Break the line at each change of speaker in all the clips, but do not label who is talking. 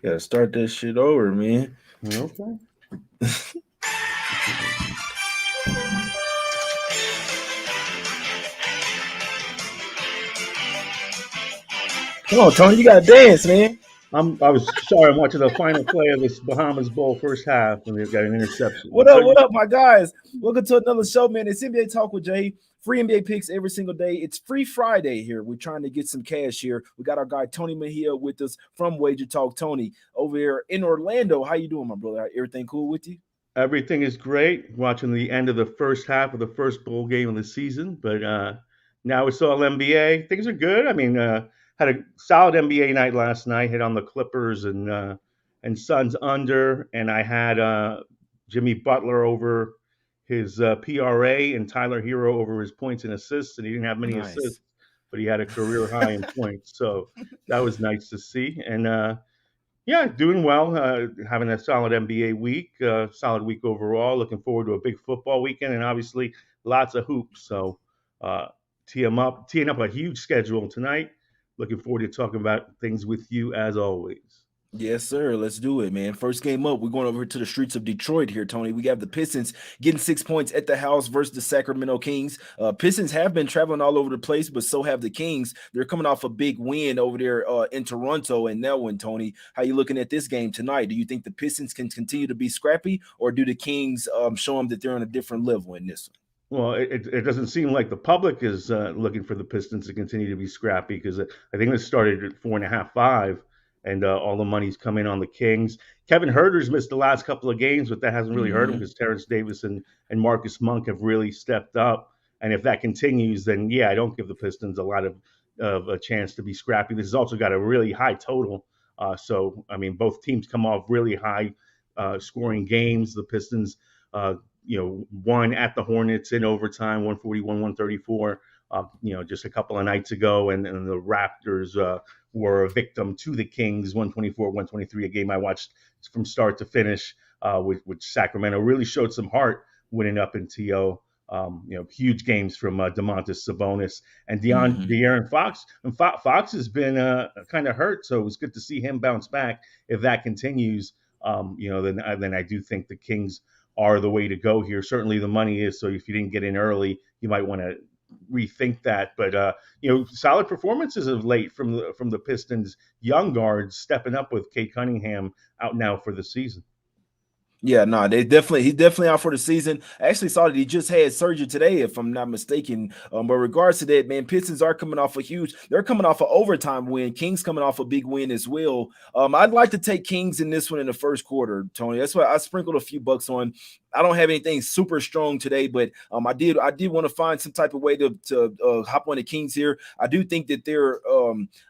Gotta start that shit over, man.
Okay.
Come on, Tony, you gotta dance, man.
I was sorry. I'm watching the final play of this Bahamas Bowl first half, and they've got an interception.
What up?
But
What up, my guys? Welcome to another show, man. It's NBA Talk with Jay. Free NBA picks every single day. It's Free Friday here. We're trying to get some cash here. We got our guy Tony Mejia with us from Wager Talk. Tony over here in Orlando. How you doing, my brother? Everything cool with you?
everything is great. Watching the end of the first half of the first bowl game of the season, but now it's all NBA. Things are good. I mean, had a solid NBA night last night. Hit on the Clippers and Suns under, and I had Jimmy Butler over his PRA and Tyler Hero over his points and assists, and he didn't have many
Nice.
assists, but he had a career high in points. So that was nice to see. And yeah, doing well. Having a solid NBA week, solid week overall. Looking forward to a big football weekend, and obviously lots of hoops. So uh, teeing up a huge schedule tonight. Looking forward to talking about things with you as always.
Yes, sir. Let's do it, man. First game up, we're going over to the streets of Detroit here, Tony. We have the Pistons getting 6 points at the house versus the Sacramento Kings. Pistons have been traveling all over the place, but so have the Kings. They're coming off a big win over there in Toronto and that one, Tony. How you looking at this game tonight? Do you think the Pistons can continue to be scrappy, or do the Kings show them that they're on a different level in this one?
Well, it doesn't seem like the public is looking for the Pistons to continue to be scrappy because I think this started at 4.5, 5, and all the money's coming on the Kings. Kevin Herter's missed the last couple of games, but that hasn't really hurt him
Mhm.
because Terrence Davis and Marcus Monk have really stepped up. And if that continues, then yeah, I don't give the Pistons a lot of a chance to be scrappy. This has also got a really high total. So I mean, both teams come off really high scoring games. The Pistons uh, won at the Hornets in overtime, 141, 134, just a couple of nights ago. And the Raptors were a victim to the Kings, 124, 123, a game I watched from start to finish, which Sacramento really showed some heart winning up in TO. Huge games from DeMontis Sabonis and
Mhm.
De'Aaron Fox. And Fox has been kind of hurt, so it was good to see him bounce back. If that continues, then I do think the Kings are the way to go here. Certainly, the money is. So if you didn't get in early, you might want to rethink that. But solid performances of late from the Pistons young guards stepping up with Kate Cunningham out now for the season.
Yeah, no, he's definitely out for the season. I actually saw that he just had surgery today, if I'm not mistaken. But regards to that, man, Pistons are coming off they're coming off an overtime win. Kings coming off a big win as well. I'd like to take Kings in this one in the first quarter, Tony. That's why I sprinkled a few bucks on. I don't have anything super strong today, but I did want to find some type of way to hop on the Kings here. I do think that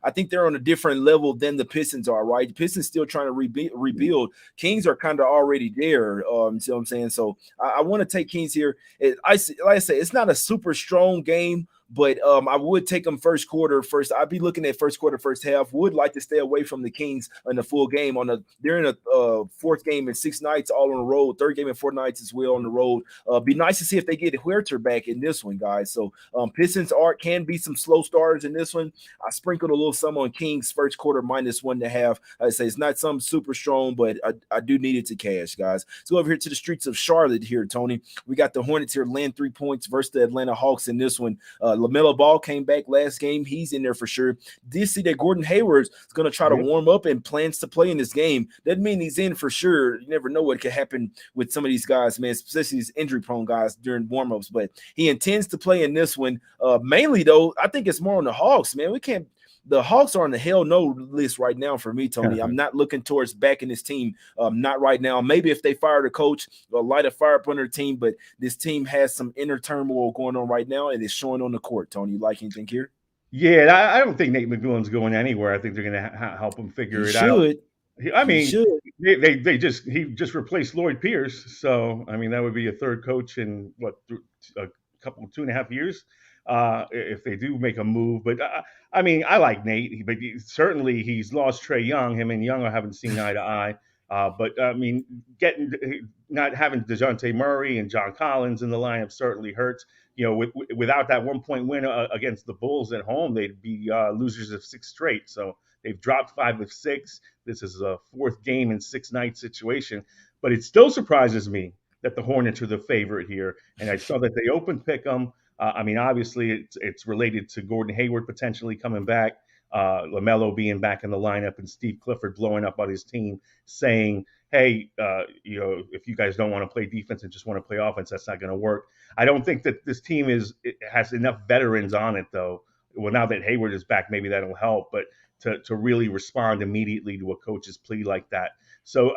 I think they're on a different level than the Pistons are. Right, the Pistons still trying to rebuild. Kings are kind of already there. See what I'm saying? So I want to take Kings here. Like I say, it's not a super strong game, but I would take them first quarter first. I'd be looking at first quarter, first half. Would like to stay away from the Kings in the full game. They're in a fourth game in 6 nights, all on the road. Third game in 4 nights as well on the road. Be nice to see if they get Huerter back in this one, guys. So Pistons can be some slow starters in this one. I sprinkled a little some on Kings first quarter -1.5. I say it's not something super strong, but I do need it to cash, guys. Let's go over here to the streets of Charlotte here, Tony. We got the Hornets here land 3 points versus the Atlanta Hawks in this one. LaMelo Ball came back last game. He's in there for sure. Did see that Gordon Hayward is going to try to
Yep.
warm up and plans to play in this game. Doesn't mean he's in for sure. You never know what could happen with some of these guys, man, especially these injury-prone guys during warm-ups. But he intends to play in this one. Mainly, though, I think it's more on the Hawks, man. The Hawks are on the hell no list right now for me, Tony. I'm not looking towards backing this team. Not right now. Maybe if they fire the coach, they'll light a fire up on their team. But this team has some inner turmoil going on right now, and it's showing on the court. Tony, you like anything here?
Yeah, I don't think Nate McMillan's going anywhere. I think they're going to help him
He
figure it out.
should.
I
He
mean,
should.
he just replaced Lloyd Pierce, so I mean that would be a third coach in a couple 2.5 years if they do make a move. But I mean, I like Nate, but certainly he's lost Trey Young. Him and Young haven't seen eye to eye. But I mean, getting not having DeJounte Murray and John Collins in the lineup certainly hurts. Without that 1 point win against the Bulls at home, they'd be losers of six straight. So they've dropped 5 of 6. This is a fourth game in 6 night situation. But it still surprises me that the Hornets are the favorite here. And I saw that they opened pick'em. I mean, obviously, it's related to Gordon Hayward potentially coming back, LaMelo being back in the lineup, and Steve Clifford blowing up on his team, saying, "Hey, if you guys don't want to play defense and just want to play offense, that's not going to work." I don't think that this team has enough veterans on it, though. Well, now that Hayward is back, maybe that'll help. But to really respond immediately to a coach's plea like that. So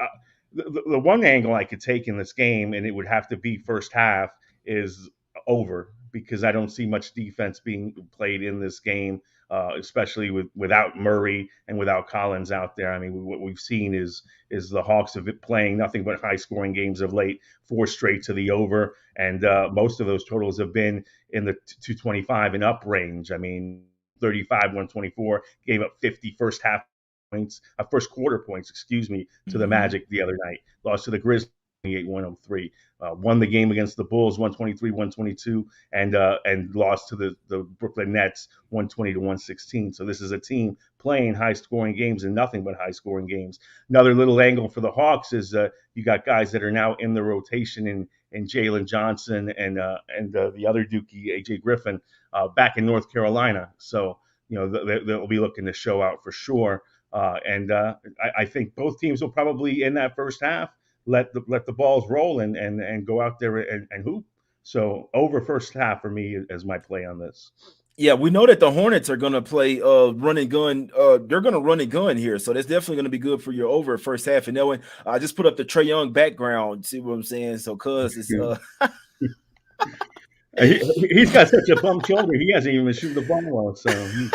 the one angle I could take in this game, and it would have to be first half, is over, because I don't see much defense being played in this game, especially without Murray and without Collins out there. I mean, what we've seen is the Hawks have been playing nothing but high scoring games of late, 4 straight to the over, and most of those totals have been in the 225 and up range. I mean, 35, 124, gave up 50 first half points, first quarter points, excuse me, to the Magic the other night. Lost to the Grizzlies 28-103. Won the game against the Bulls 123-122, and lost to the Brooklyn Nets 120-116. So this is a team playing high scoring games and nothing but high scoring games. Another little angle for the Hawks is you got guys that are now in the rotation in Jalen Johnson and the other Dookie, AJ Griffin, back in North Carolina. So they'll be looking to show out for sure. I think both teams will probably, in that first half, let the balls roll and go out there and hoop. So over first half for me as my play on this.
Yeah, we know that the Hornets are going to play run and gun. They're going to run and gun here, so that's definitely going to be good for your over first half. And then when I just put up the Trae Young background, see what I'm saying? So, cuz it's
he's got such a bum shoulder. He hasn't even shooting the ball well. So he's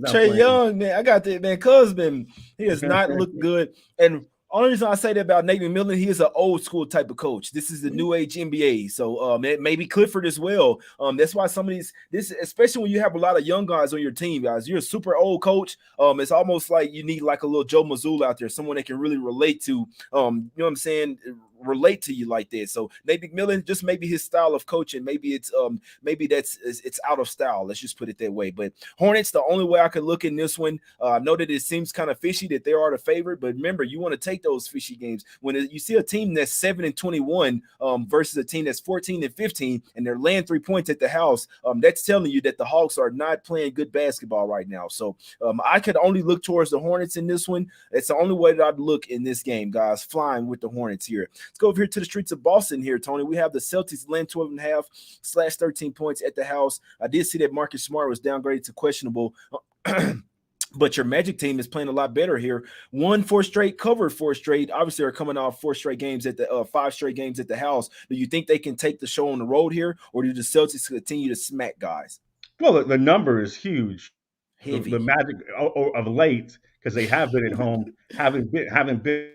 Trae Young, man, I got that, man. Cuz been he has not looked good. And only reason I say that about Nate McMillan, he is an old school type of coach. This is the new age NBA. So maybe Clifford as well. That's why some of this, especially when you have a lot of young guys on your team, guys. You're a super old coach. It's almost like you need like a little Joe Mazzulla out there, someone that can really relate to. You know what I'm saying? Relate to you like that. So Nate McMillan, just maybe his style of coaching, maybe it's out of style. Let's just put it that way. But Hornets, the only way I could look in this one, I know that it seems kind of fishy that they are the favorite, but remember, you want to take those fishy games when you see a team that's 7-21 versus a team that's 14-15, and they're laying 3 points at the house. That's telling you that the Hawks are not playing good basketball right now. So I could only look towards the Hornets in this one. It's the only way that I'd look in this game, guys. Flying with the Hornets here. Let's go over here to the streets of Boston here, Tony. We have the Celtics laying 12.5/13 points at the house. I did see that Marcus Smart was downgraded to questionable. But your Magic team is playing a lot better here. Won 4 straight, covered 4 straight. Obviously, are coming off 4 straight games at the 5 straight games at the house. Do you think they can take the show on the road here, or do the Celtics continue to smack guys?
Well, the number is huge.
Heavy.
The Magic of late, because they have been at home, haven't been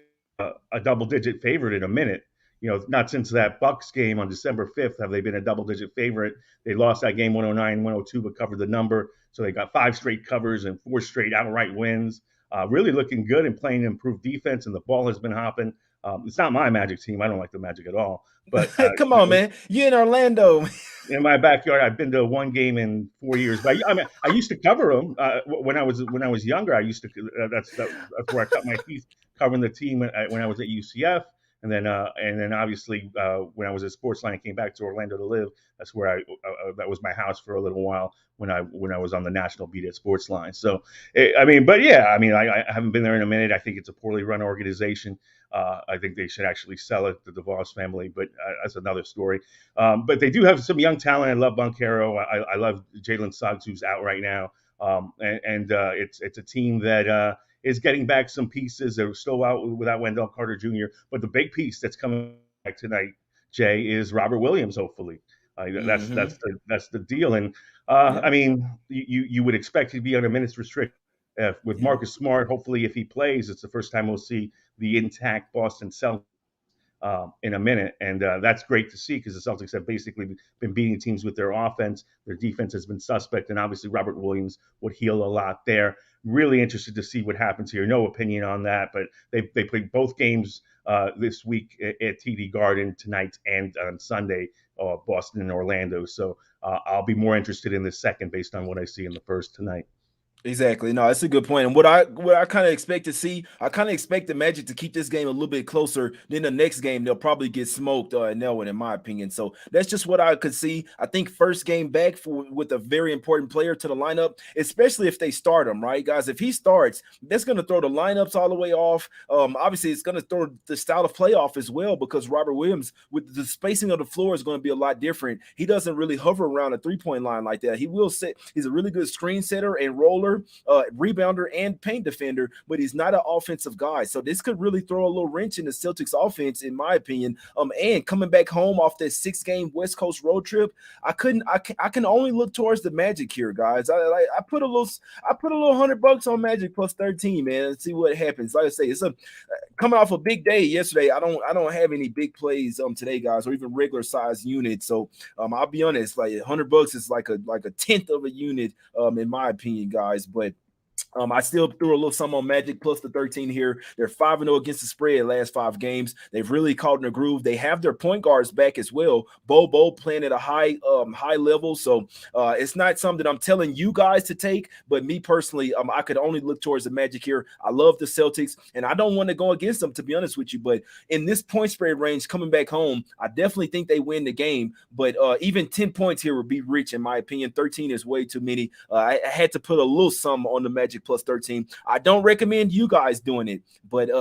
a double-digit favorite in a minute. Not since that Bucks game on December 5th have they been a double-digit favorite. They lost that game 109-102, but covered the number. So they got 5 straight covers and 4 straight outright wins. Really looking good and playing improved defense, and the ball has been hopping. It's not my Magic team. I don't like the Magic at all. But
come on, man, you in Orlando.
In my backyard, I've been to one game in 4 years. But I used to cover them when I was younger. I used to. That's where I cut my teeth covering the team when I was at UCF. And then obviously when I was at Sportsline and came back to Orlando to live, that's where that was my house for a little while when I was on the national beat at Sportsline. So I haven't been there in a minute. I think it's a poorly run organization. I think they should actually sell it to the DeVos family, but that's another story. But they do have some young talent. I love Banchero. I love Jalen Suggs, who's out right now. It's a team that is getting back some pieces. They're still out without Wendell Carter Jr. But the big piece that's coming back tonight, Jay, is Robert Williams. Hopefully, that's the deal. And I mean, you would expect to be on a minutes restriction with Marcus Smart. Hopefully, if he plays, it's the first time we'll see the intact Boston Celtics in a minute, and that's great to see because the Celtics have basically been beating teams with their offense. Their defense has been suspect, and obviously Robert Williams would heal a lot there. really interested to see what happens here. No opinion on that, but they played both games this week at TD Garden tonight and on Sunday, Boston and Orlando. So I'll be more interested in the second based on what I see in the first tonight.
Exactly. No, that's a good point. And what I kind of expect to see, I kind of expect the Magic to keep this game a little bit closer. Then the next game, they'll probably get smoked in that one, in my opinion. So that's just what I could see. I think first game back with a very important player to the lineup, especially if they start him, right, guys? If he starts, that's going to throw the lineups all the way off. Obviously, it's going to throw the style of play off as well because Robert Williams, with the spacing of the floor, is going to be a lot different. He doesn't really hover around a 3-point line like that. He will set. He's a really good screen setter and roller. Rebounder and paint defender, but he's not an offensive guy. So this could really throw a little wrench in the Celtics offense, in my opinion. And coming back home off that 6-game West Coast road trip, I can only look towards the Magic here, guys. I put a little $100 on Magic plus 13, man, and see what happens. Like I say, it's coming off a big day yesterday. I don't have any big plays today, guys, or even regular size units. So I'll be honest, like $100 is like a tenth of a unit in my opinion, guys. But I still threw a little something on Magic plus the 13 here. They're 5-0 against the spread last 5 games. They've really caught in a groove. They have their point guards back as well. Bo playing at a high level. So it's not something that I'm telling you guys to take, but me personally, I could only look towards the Magic here. I love the Celtics, and I don't want to go against them, to be honest with you. But in this point spread range coming back home, I definitely think they win the game. But even 10 points here would be rich, in my opinion. 13 is way too many. I had to put a little sum on the Magic plus 13. I don't recommend you guys doing it, but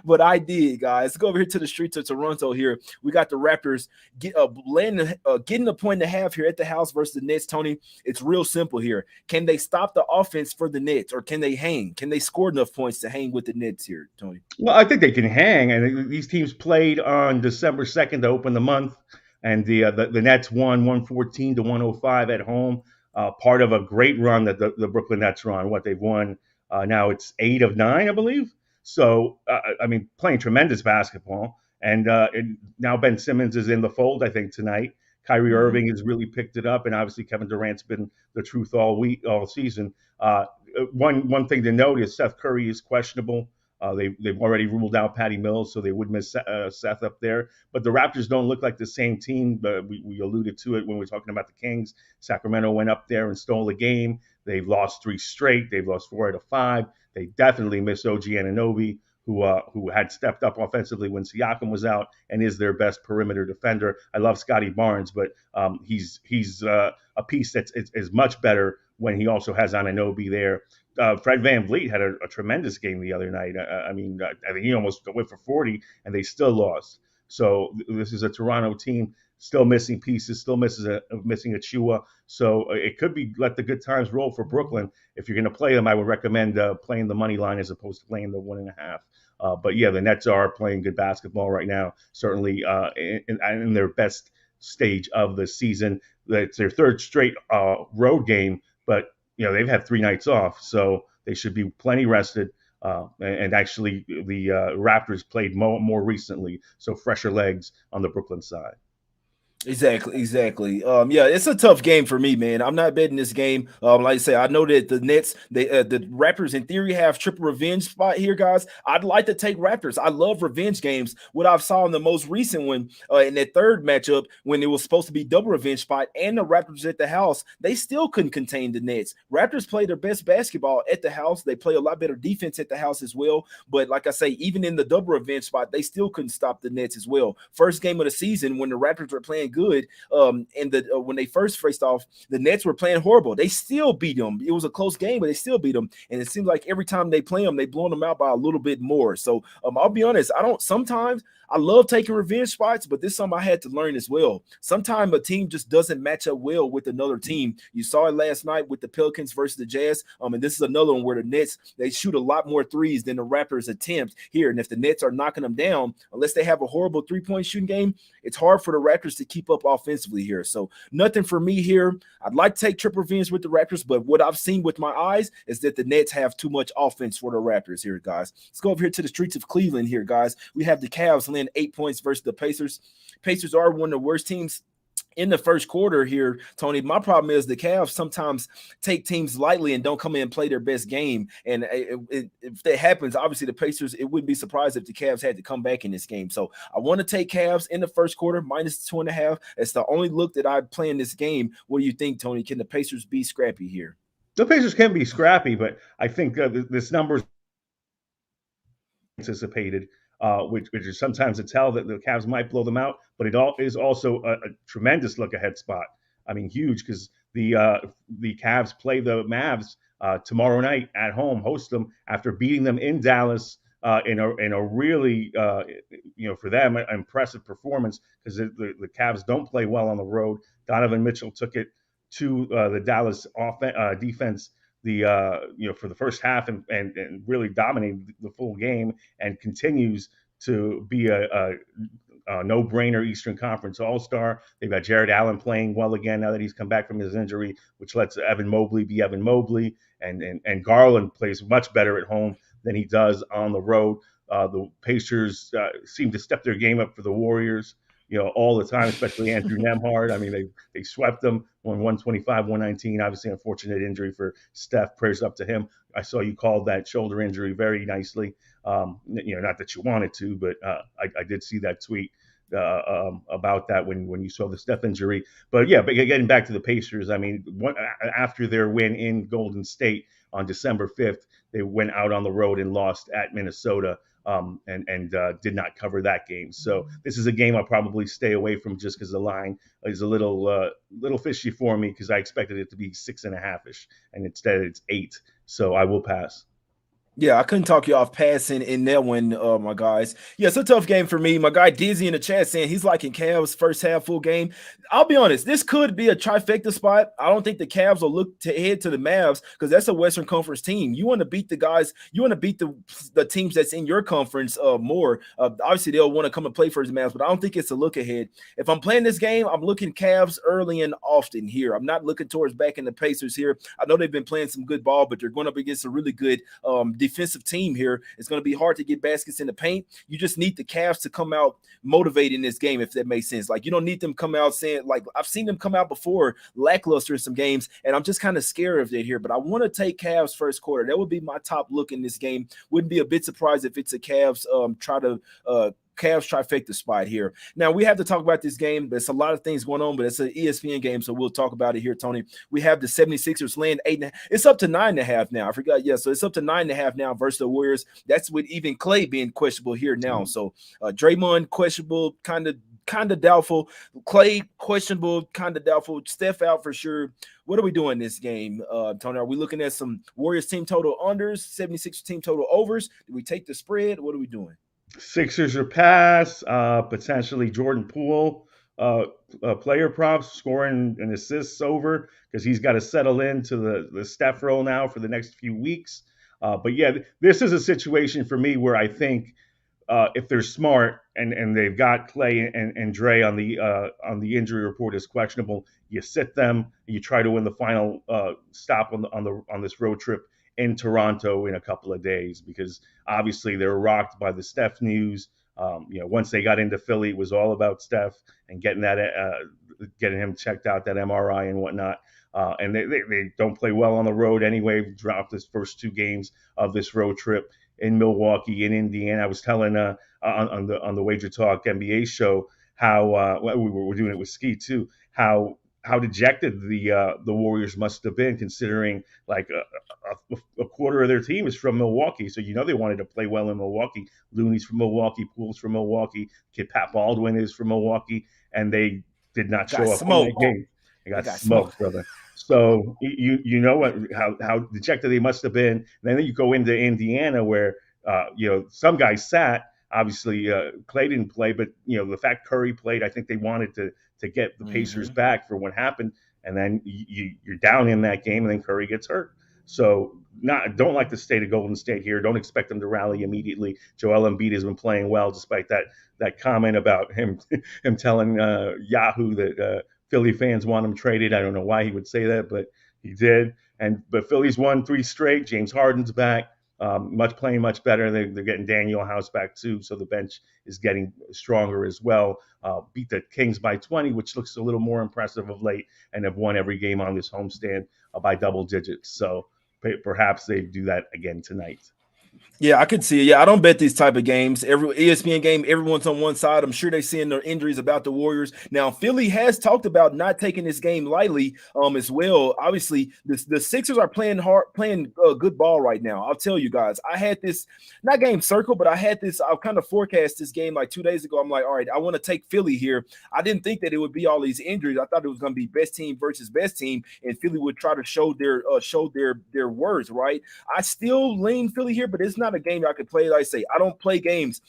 but I did, guys. Let's go over here to the streets of Toronto here. We got the Raptors getting a point and a half here at the house versus the Nets. Tony, it's real simple here. Can they stop the offense for the Nets, or can they hang? Can they score enough points to hang with the Nets here, Tony?
Well, I think they can hang. And these teams played on December 2nd to open the month, and the Nets won 114-105 at home. Part of a great run that the Brooklyn Nets are on. What they've won now, it's 8 of 9, I believe. So, I mean, playing tremendous basketball. And now Ben Simmons is in the fold, I think, tonight. Kyrie Irving has really picked it up, and obviously Kevin Durant's been the truth all season. One thing to note is Seth Curry is questionable. They've already ruled out Patty Mills, so they would miss Seth up there. But the Raptors don't look like the same team. We alluded to it when we were talking about the Kings. Sacramento went up there and stole a game. They've lost 3 straight. They've lost 4 out of 5. They definitely miss OG Anunoby, who had stepped up offensively when Siakam was out and is their best perimeter defender. I love Scotty Barnes, but he's a piece that's is much better when he also has Anunoby there. Fred VanVleet had a tremendous game the other night. I think he almost went for 40, and they still lost. So this is a Toronto team still missing pieces, still missing a Chua. So it could be let the good times roll for Brooklyn. If you're going to play them, I would recommend playing the money line as opposed to playing the 1.5. But yeah, the Nets are playing good basketball right now, certainly in their best stage of the season. It's their 3rd straight road game, but they've had 3 nights off, so they should be plenty rested. And actually, the Raptors played more recently, so fresher legs on the Brooklyn side.
Exactly. Yeah, it's a tough game for me, man. I'm not betting this game. Like I say, I know that the Nets, the Raptors, in theory, have triple revenge spot here, guys. I'd like to take Raptors. I love revenge games. What I've saw in the most recent one, in that third matchup, when it was supposed to be double revenge spot, and the Raptors at the house, they still couldn't contain the Nets. Raptors play their best basketball at the house. They play a lot better defense at the house as well. But like I say, even in the double revenge spot, they still couldn't stop the Nets as well. First game of the season, when the Raptors were playing good, and when they first faced off, the Nets were playing horrible. They still beat them. It was a close game, but they still beat them. And it seems like every time they play them, they blow them out by a little bit more. So I'll be honest, sometimes I love taking revenge spots, but this is something I had to learn as well. Sometimes a team just doesn't match up well with another team. You saw it last night with the Pelicans versus the Jazz. And this is another one where the Nets, they shoot a lot more threes than the Raptors attempt here. And if the Nets are knocking them down, unless they have a horrible 3-point shooting game, it's hard for the Raptors to keep up offensively here. So nothing for me here. I'd like to take triple revenge with the Raptors, but what I've seen with my eyes is that the Nets have too much offense for the Raptors here, guys. Let's go over here to the streets of Cleveland here, guys. We have the Cavs laying 8 points versus the Pacers. Pacers are one of the worst teams in the first quarter here, Tony, my problem is the Cavs sometimes take teams lightly and don't come in and play their best game. And if that happens, obviously the Pacers, it wouldn't be surprised if the Cavs had to come back in this game. So I want to take Cavs in the first quarter, -2.5. It's the only look that I play in this game. What do you think, Tony? Can the Pacers be scrappy here?
The Pacers can be scrappy, but I think this number is anticipated, which is sometimes a tell that the Cavs might blow them out, but it is also a tremendous look ahead spot. I mean, huge, because the Cavs play the Mavs tomorrow night at home, host them after beating them in Dallas in a really for them an impressive performance, because the Cavs don't play well on the road. Donovan Mitchell took it to the Dallas defense for the first half and really dominated the full game, and continues to be a no-brainer Eastern Conference All-Star. They've got Jared Allen playing well again now that he's come back from his injury, which lets Evan Mobley be Evan Mobley, and Garland plays much better at home than he does on the road. The Pacers seem to step their game up for the Warriors, all the time, especially Andrew Nembhard. I mean, they swept them on 125-119. Obviously, unfortunate injury for Steph. Prayers up to him. I saw you called that shoulder injury very nicely. Not that you wanted to, but I did see that tweet about that when you saw the Steph injury. But getting back to the Pacers, I mean, after their win in Golden State on December 5th, they went out on the road and lost at Minnesota. And did not cover that game. So this is a game I'll probably stay away from, just because the line is a little fishy for me, because I expected it to be 6.5-ish, and instead it's 8. So I will pass.
Yeah, I couldn't talk you off passing in that one, my guys. Yeah, it's a tough game for me. My guy Dizzy in the chat saying he's liking Cavs first half full game. I'll be honest, this could be a trifecta spot. I don't think the Cavs will look to head to the Mavs, because that's a Western Conference team. You want to beat the guys, you want to beat the teams that's in your conference more. Obviously, they'll want to come and play for the Mavs, but I don't think it's a look ahead. If I'm playing this game, I'm looking Cavs early and often here. I'm not looking towards back in the Pacers here. I know they've been playing some good ball, but they're going up against a really good defensive team here. It's going to be hard to get baskets in the paint. You just need the Cavs to come out motivated in this game, if that makes sense. Like, you don't need them come out saying, like, I've seen them come out before lackluster in some games, and I'm just kind of scared of it here. But I want to take Cavs first quarter. That would be my top look in this game. Wouldn't be a bit surprised if it's a Cavs Cavs trifecta spot here. Now, we have to talk about this game. There's a lot of things going on, but it's an ESPN game, so we'll talk about it here, Tony. We have the 76ers laying 8.5. It's up to 9.5 now. I forgot. Yeah, so it's up to 9.5 now versus the Warriors. That's with even Clay being questionable here now. So Draymond questionable, kind of doubtful. Clay questionable, kind of doubtful. Steph out for sure. What are we doing this game, Tony? Are we looking at some Warriors team total unders, 76ers team total overs? Do we take the spread? What are we doing?
Sixers are pass, potentially Jordan Poole, player props, scoring and assists over, because he's got to settle into the Steph role now for the next few weeks. But yeah, this is a situation for me where I think if they're smart and they've got Clay and Dre on the injury report as questionable, you sit them, you try to win the final stop on this road trip in Toronto in a couple of days, because obviously they were rocked by the Steph news. Once they got into Philly, it was all about Steph and getting him checked out, that MRI and whatnot. And they don't play well on the road anyway. Dropped his first 2 games of this road trip in Milwaukee, in Indiana. I was telling on the Wager Talk NBA show how we were doing it with Ski too, how dejected the Warriors must have been, considering like a quarter of their team is from Milwaukee. So they wanted to play well in Milwaukee. Looney's from Milwaukee, Poole's from Milwaukee, kid Pat Baldwin is from Milwaukee, and they did not show up in that game. They got smoked, brother. So you know what how dejected they must have been. And then you go into Indiana where some guys sat. Obviously, Clay didn't play, but the fact Curry played, I think they wanted to get the Pacers back for what happened. And then you're down in that game, and then Curry gets hurt. So don't like the state of Golden State here. Don't expect them to rally immediately. Joel Embiid has been playing well, despite that comment about him telling Yahoo that Philly fans want him traded. I don't know why he would say that, but he did. But Philly's won 3 straight. James Harden's back. playing much better. They're getting Daniel House back too, so the bench is getting stronger as well. Beat the Kings by 20, which looks a little more impressive of late, and have won every game on this homestand by double digits. So perhaps they do that again tonight.
Yeah, I could see it. Yeah, I don't bet these type of games. Every ESPN game, everyone's on one side. I'm sure they're seeing their injuries about the Warriors. Now, Philly has talked about not taking this game lightly as well. Obviously, the Sixers are playing hard, playing good ball right now. I'll tell you guys, I had this, not game circle, but I kind of forecast this game like 2 days ago. I'm like, all right, I want to take Philly here. I didn't think that it would be all these injuries. I thought it was going to be best team versus best team, and Philly would try to show their words, right? I still lean Philly here, but it's not a game I could play. Like I say, I don't play games,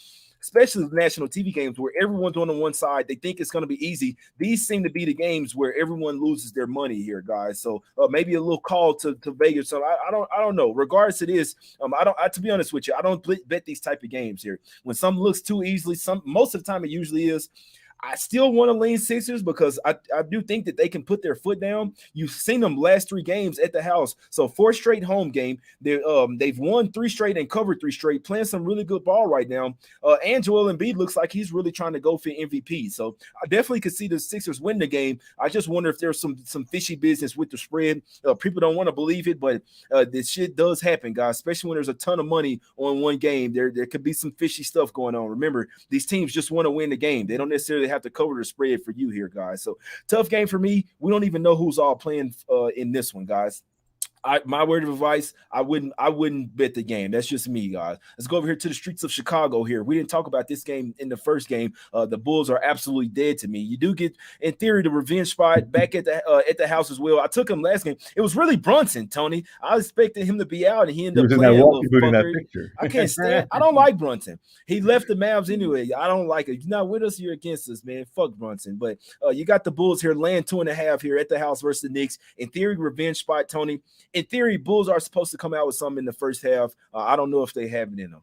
especially national TV games, where everyone's on one side. They think it's going to be easy. These seem to be the games where everyone loses their money here, guys. So maybe a little call to Vegas. So I don't know. Regardless of this, to be honest with you, I don't bet these type of games here. When something looks too easily, most of the time it usually is. I still want to lean Sixers because I do think that they can put their foot down. You've seen them last 3 games at the house. So 4 straight home game. They've won 3 straight and covered 3 straight, playing some really good ball right now. And Joel Embiid looks like he's really trying to go for MVP. So I definitely could see the Sixers win the game. I just wonder if there's some fishy business with the spread. People don't want to believe it, but this shit does happen, guys, especially when there's a ton of money on one game. There could be some fishy stuff going on. Remember, these teams just want to win the game. They don't necessarily have to cover the spread for you here, guys. So tough game for me. We don't even know who's all playing in this one, guys. My word of advice, I wouldn't bet the game. That's just me, guys. Let's go over here to the streets of Chicago here. We didn't talk about this game in the first game. The Bulls are absolutely dead to me. You do get, in theory, the revenge spot back at the house as well. I took him last game. It was really Brunson, Tony. I expected him to be out, and he ended up playing a little fucker. I can't stand. I don't like Brunson. He left the Mavs anyway. I don't like it. You're not with us, you're against us, man. Fuck Brunson. But you got the Bulls here laying 2.5 here at the house versus the Knicks. In theory, revenge spot, Tony. In theory, Bulls are supposed to come out with something in the first half. I don't know if they have it in them.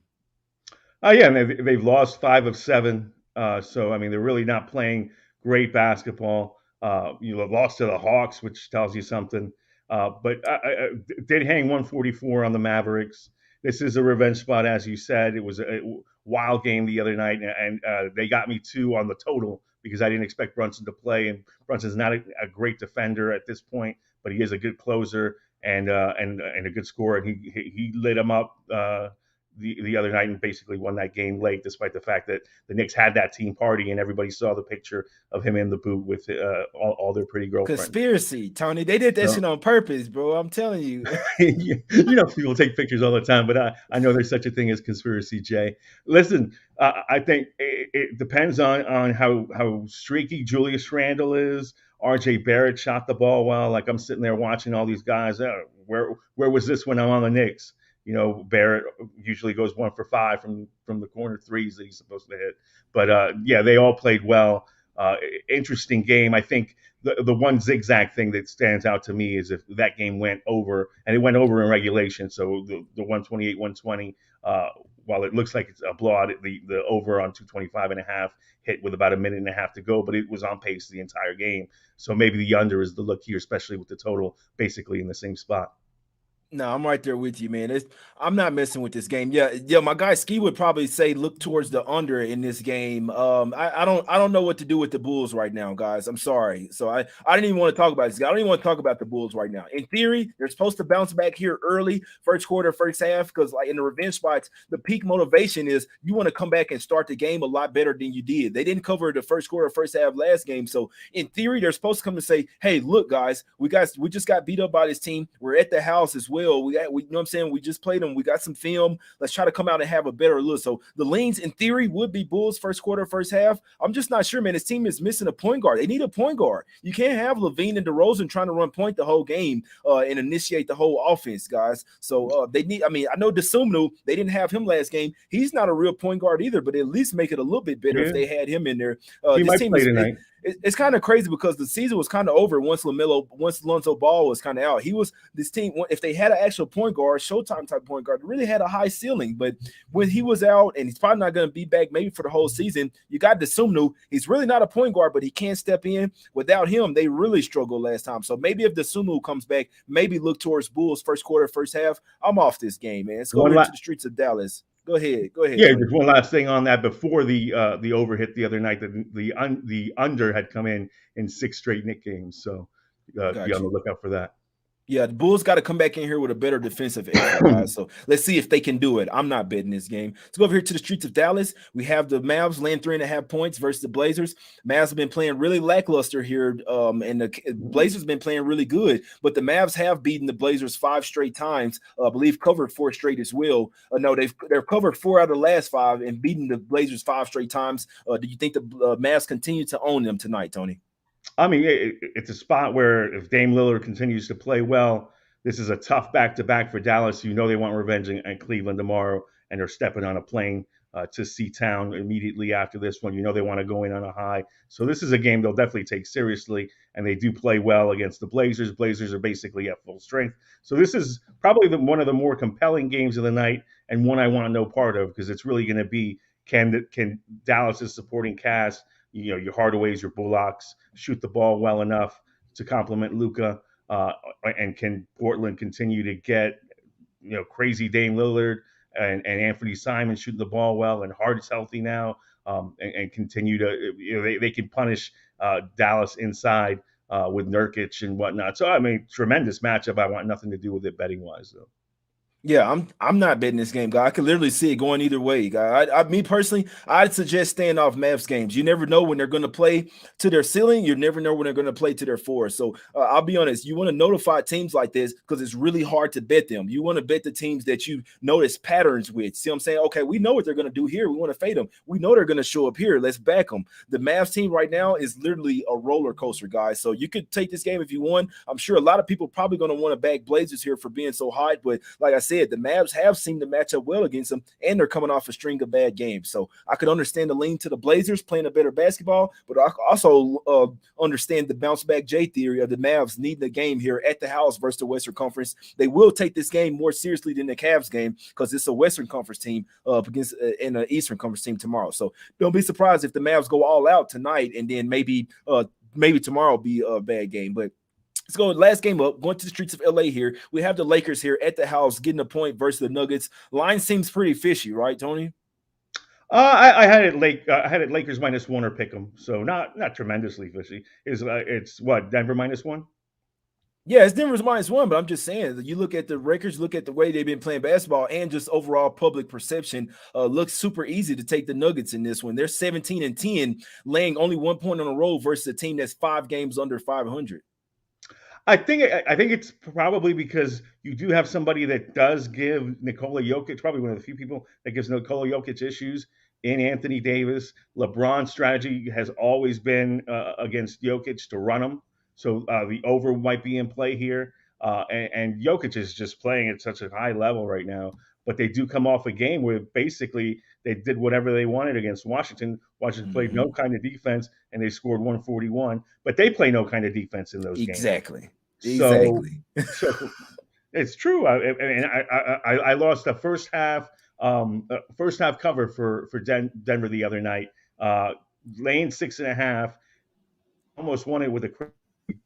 Yeah, and they've lost 5 of 7. So, I mean, they're really not playing great basketball. Lost to the Hawks, which tells you something. But I did hang 144 on the Mavericks. This is a revenge spot, as you said. It was a wild game the other night, and they got me 2 on the total because I didn't expect Brunson to play. And Brunson's not a great defender at this point, but he is a good closer and a good scorer. And he lit him up the other night and basically won that game late, despite the fact that the Knicks had that team party and everybody saw the picture of him in the booth with all their pretty girlfriends.
Conspiracy, Tony. They did that shit on purpose, bro. I'm telling you.
People take pictures all the time, but I know there's such a thing as conspiracy, Jay. Listen, I think it depends on how streaky Julius Randle is. RJ Barrett shot the ball well. Like, I'm sitting there watching all these guys. Where was this when I'm on the Knicks? Barrett usually goes 1 for 5 from the corner threes that he's supposed to hit. But they all played well. Interesting game. I think the one zigzag thing that stands out to me is if that game went over, and it went over in regulation. So the 128-120, while it looks like it's a blowout, the over on 225.5 hit with about a minute and a half to go, but it was on pace the entire game. So maybe the under is the look here, especially with the total basically in the same spot.
No, I'm right there with you, man. I'm not messing with this game. Yeah. My guy Ski would probably say look towards the under in this game. I don't know what to do with the Bulls right now, guys. I'm sorry. So I didn't even want to talk about this. I don't even want to talk about the Bulls right now. In theory, they're supposed to bounce back here early, first quarter, first half, because like in the revenge spots, the peak motivation is you want to come back and start the game a lot better than you did. They didn't cover the first quarter, first half last game. So in theory, they're supposed to come and say, hey, look, guys, we just got beat up by this team. We're at the house as well. We you know what I'm saying? We just played them. We got some film. Let's try to come out and have a better look. So the leans in theory would be Bulls first quarter, first half. I'm just not sure, man. This team is missing a point guard. They need a point guard. You can't have Levine and DeRozan trying to run point the whole game and initiate the whole offense, guys. So they need, I know DeSumnu, they didn't have him last game. He's not a real point guard either, but at least make it a little bit better if they had him in there.
He might play tonight.
it's kind of crazy because the season was kind of over once Lonzo Ball was kind of out. He was this team. If they had an actual point guard, Showtime type point guard, really had a high ceiling. But when he was out, and he's probably not going to be back maybe for the whole season, you got Desumnu. He's really not a point guard, but he can't step in. Without him, they really struggled last time. So maybe if Desumnu comes back, maybe look towards Bulls first quarter, first half. I'm off this game, man. Let's go over to the streets of Dallas. Go ahead,
Yeah,
Tony.
just one last thing on that. Before the over hit the other night, the under had come in 6 straight Knicks games. So be
Got
on the
you.
lookout for that.
Yeah, the Bulls got to come back in here with a better defensive effort, guys. So let's see if they can do it. I'm not betting this game. Let's go over here to the streets of Dallas. We have the Mavs laying 3.5 points versus the Blazers. Mavs have been playing really lackluster here, and the Blazers have been playing really good. But the Mavs have beaten the Blazers 5 straight times. I believe covered 4 straight as well. No, they've covered 4 out of the last 5 and beaten the Blazers 5 straight times. Do you think the Mavs continue to own them tonight, Tony?
I mean, it's a spot where if Dame Lillard continues to play well, this is a tough back-to-back for Dallas. You know they want revenge in Cleveland tomorrow, and they're stepping on a plane to C-Town immediately after this one. You know they want to go in on a high. So this is a game they'll definitely take seriously, and they do play well against the Blazers. Blazers are basically at full strength. So this is probably one of the more compelling games of the night, and one I want no part of, because it's really going to be, can Dallas's supporting cast, your Hardaways, your Bullocks, shoot the ball well enough to complement Luka, and can Portland continue to get crazy Dame Lillard and Anthony Simon shooting the ball well, and Hart's healthy now, and continue to they can punish Dallas inside with Nurkic and whatnot. So I mean, tremendous matchup. I want nothing to do with it betting wise though.
Yeah, I'm not betting this game, guy. I can literally see it going either way, guy. Me personally, I'd suggest staying off Mavs games. You never know when they're going to play to their ceiling. You never know when they're going to play to their floor. So I'll be honest. You want to notify teams like this because it's really hard to bet them. You want to bet the teams that you notice patterns with. See what I'm saying? Okay, we know what they're going to do here. We want to fade them. We know they're going to show up here. Let's back them. The Mavs team right now is literally a roller coaster, guys. So you could take this game if you want. I'm sure a lot of people probably going to want to back Blazers here for being so hot, but like I said, the Mavs have seemed to match up well against them, and they're coming off a string of bad games. So I could understand the lean to the Blazers playing a better basketball, but I also understand the bounce back J theory of the Mavs needing the game here at the house versus the Western Conference. They will take this game more seriously than the Cavs game because it's a Western Conference team against in an Eastern Conference team tomorrow. So don't be surprised if the Mavs go all out tonight, and then maybe tomorrow be a bad game, but. Let's go. Last game up. Going to the streets of LA here. We have the Lakers here at the house getting a point versus the Nuggets. Line seems pretty fishy, right, Tony?
I had it Lakers -1 or pick 'em, so not tremendously fishy. It's what, Denver -1?
Yeah, it's Denver's -1, but I'm just saying that you look at the Lakers, look at the way they've been playing basketball, and just overall public perception looks super easy to take the Nuggets in this one. They're 17-10, laying only 1 point on the road versus a team that's 5 games under 500.
I think it's probably because you do have somebody that does give Nikola Jokic, probably one of the few people that gives Nikola Jokic issues, in Anthony Davis. LeBron's strategy has always been against Jokic to run him, so the over might be in play here. And Jokic is just playing at such a high level right now. But they do come off a game where basically they did whatever they wanted against Washington. Washington played no kind of defense, and they scored 141. But they play no kind of defense in those games.
Exactly.
So, so it's true. I lost the first half cover for Denver the other night. Laying 6.5, almost won it with a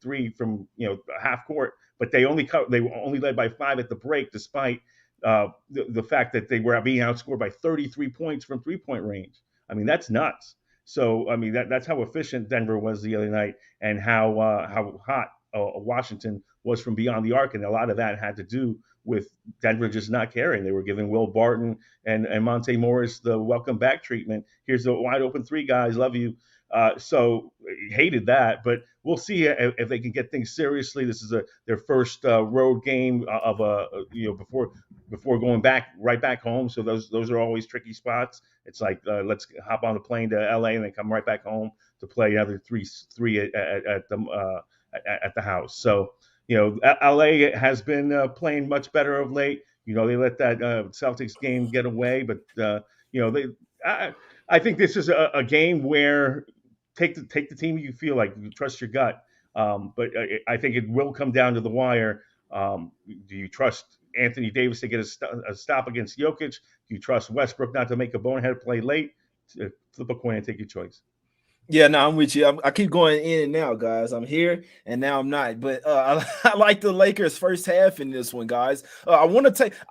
3 from half court, but they only led by 5 at the break, despite the fact that they were being outscored by 33 points from 3-point range. I mean, that's nuts. So I mean that's how efficient Denver was the other night, and how hot Washington was from beyond the arc, and a lot of that had to do with Denver just not caring. They were giving Will Barton and Monte Morris the welcome back treatment. Here's the wide open 3, guys, love you. So hated that, but we'll see if they can get things seriously. This is their first road game of before going right back home. So those are always tricky spots. It's like let's hop on the plane to LA and then come right back home to play another three at the house. So LA has been playing much better of late. They let that Celtics game get away, but I think this is a game where take the team you feel like you trust your gut. But I think it will come down to the wire. Do you trust Anthony Davis to get a stop against Jokic? Do you trust Westbrook not to make a bonehead play late? Flip a coin and take your choice.
Yeah, no, I'm with you. I keep going in and out, guys. I'm here and now I'm not. But I like the Lakers first half in this one, guys. I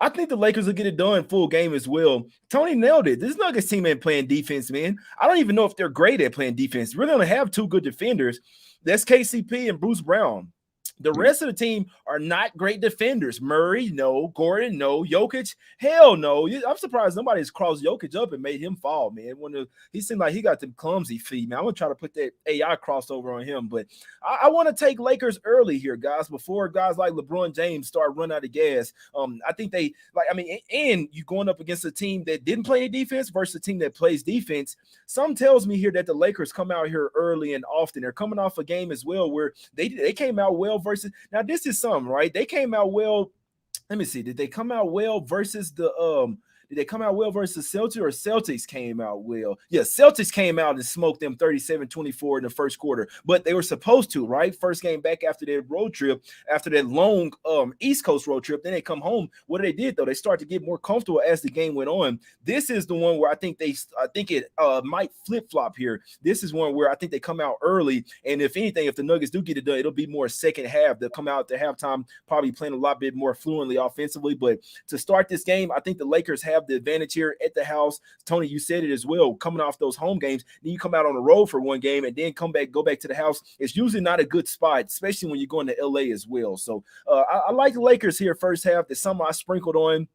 think the Lakers will get it done full game as well. Tony nailed it. This Nuggets team ain't playing defense, man. I don't even know if they're great at playing defense. Really only have two good defenders. That's KCP and Bruce Brown. The rest of the team are not great defenders. Murray, no. Gordon, no. Jokic, hell no. I'm surprised nobody's crossed Jokic up and made him fall, man. He seemed like he got them clumsy feet, man. I'm going to try to put that AI crossover on him. But I want to take Lakers early here, guys, before guys like LeBron James start running out of gas. I think and you going up against a team that didn't play any defense versus a team that plays defense. Some tells me here that the Lakers come out here early and often. They're coming off a game as well where they came out well versus. Now this is something, right? They came out well. Let me see. Did they come out well versus the Did they come out well versus Celtics, or Celtics came out well? Yeah, Celtics came out and smoked them 37-24 in the first quarter, but they were supposed to, right? First game back after their road trip, after that long East Coast road trip. Then they come home. What they did though, they start to get more comfortable as the game went on. This is the one where I think it might flip flop here. This is one where I think they come out early, and if anything, if the Nuggets do get it done, it'll be more second half. They'll come out to halftime probably playing a lot bit more fluently offensively. But to start this game, I think the Lakers have the advantage here at the house. Tony, you said it as well. Coming off those home games, then you come out on the road for one game and then go back to the house. It's usually not a good spot, especially when you're going to LA as well. So I like the Lakers here first half. There's some I sprinkled on.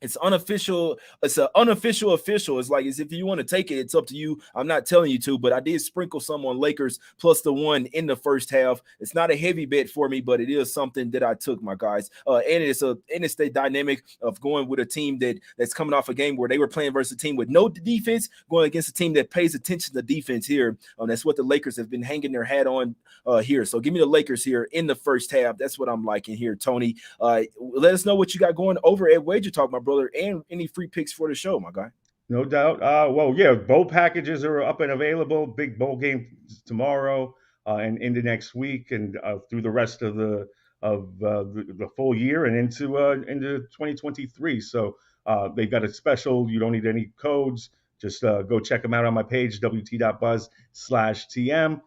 It's unofficial. It's an unofficial official. It's like, as if you want to take it, it's up to you. I'm not telling you to, but I did sprinkle some on Lakers plus the one in the first half. It's not a heavy bet for me, but it is something that I took, my guys. And it's the dynamic of going with a team that's coming off a game where they were playing versus a team with no defense, going against a team that pays attention to defense here. That's what the Lakers have been hanging their hat on here. So give me the Lakers here in the first half. That's what I'm liking here, Tony. Let us know what you got going over at Wager Talk, my brother, and any free picks for the show, my guy.
No doubt. Well, yeah, bowl packages are up and available. Big bowl game tomorrow and into next week, and through the rest of the full year and into 2023. So they've got a special. You don't need any codes. Just go check them out on my page, wt.buzz/tm.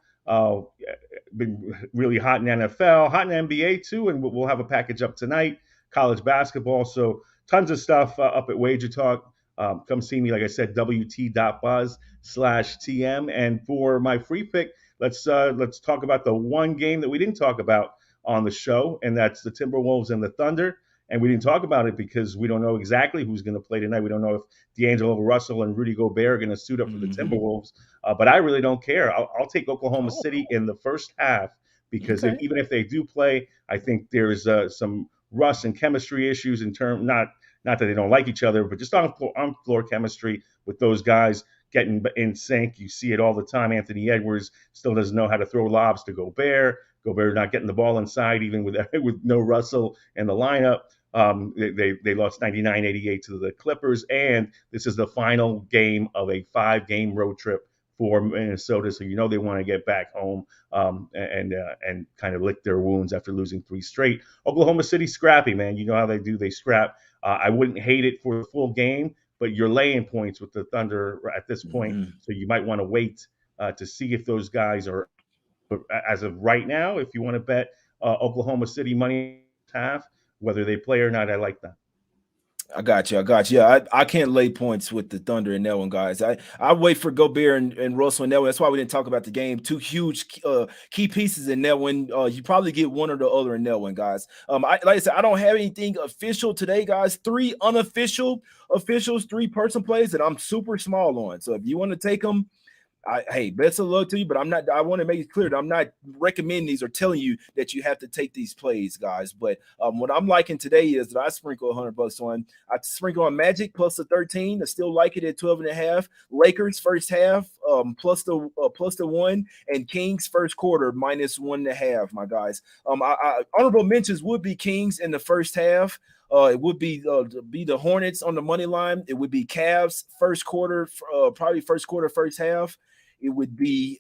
Been really hot in NFL, hot in NBA too, and we'll have a package up tonight. College basketball. So tons of stuff up at Wager Talk. Come see me, like I said, wt.buzz/tm. And for my free pick, let's talk about the one game that we didn't talk about on the show, and that's the Timberwolves and the Thunder. And we didn't talk about it because we don't know exactly who's going to play tonight. We don't know if D'Angelo Russell and Rudy Gobert are going to suit up for the Timberwolves. But I really don't care. I'll take Oklahoma City in the first half because even if they do play, I think there's some rust and chemistry issues in terms, not that they don't like each other, but just on floor chemistry with those guys getting in sync. You see it all the time. Anthony Edwards still doesn't know how to throw lobs to Gobert. Gobert not getting the ball inside, even with no Russell in the lineup. They lost 99-88 to the Clippers, and this is the final game of a 5-game road trip for Minnesota, so they want to get back home and kind of lick their wounds after losing 3 straight. Oklahoma City scrappy, man. You know how they do. They scrap. I wouldn't hate it for the full game, but you're laying points with the Thunder at this point, so you might want to wait to see if those guys are. But as of right now, if you want to bet Oklahoma City money half, whether they play or not, I like that.
I got you. I can't lay points with the Thunder in that one, guys. I wait for Gobert and Russell in that one. That's why we didn't talk about the game. 2 huge key pieces in that one. You probably get one or the other in that one, guys. Like I said, I don't have anything official today, guys. 3 unofficial officials, 3 person plays that I'm super small on. So if you want to take them, hey, best of luck to you, but I want to make it clear that I'm not recommending these or telling you that you have to take these plays, guys. But what I'm liking today is that I sprinkle $100 on. I sprinkle on Magic plus the 13. I still like it at 12.5. Lakers first half plus the 1, and Kings first quarter minus 1.5. My guys. Honorable mentions would be Kings in the first half. It would be the Hornets on the money line. It would be Cavs first quarter, probably first quarter, first half. it would be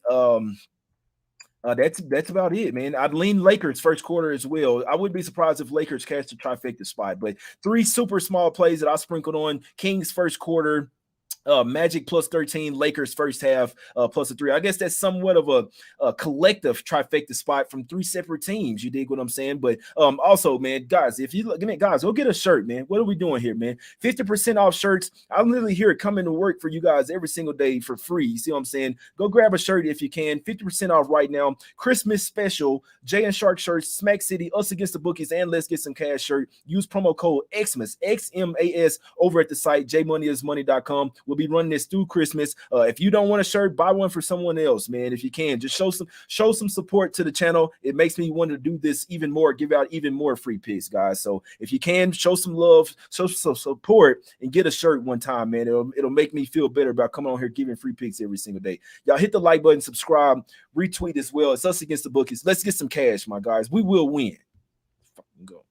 that's about it, man. I'd lean Lakers first quarter as well. I wouldn't be surprised if Lakers catch the trifecta spot, but 3 super small plays that I sprinkled on: Kings first quarter, Magic plus 13, Lakers first half plus a 3. I guess that's somewhat of a collective trifecta spot from 3 separate teams. You dig what I'm saying? But also, man, guys, if you look, guys, go get a shirt, man. What are we doing here, man? 50% off shirts. I'm literally here coming to work for you guys every single day for free. You see what I'm saying? Go grab a shirt if you can. 50% off right now. Christmas special, Jay and Shark shirts, Smack City, Us Against the Bookies, and Let's Get Some Cash shirt. Use promo code XMAS, XMAS, over at the site, jmoneyismoney.com. We'll be running this through Christmas. If you don't want a shirt, buy one for someone else, man. If you can, just show some support to the channel. It makes me want to do this even more, give out even more free picks, guys. So if you can, show some love, show some support, and get a shirt one time, man. It'll make me feel better about coming on here giving free picks every single day. Y'all hit the like button, subscribe, retweet as well. It's Us Against the Bookies. Let's get some cash, my guys. We will win. Fucking go.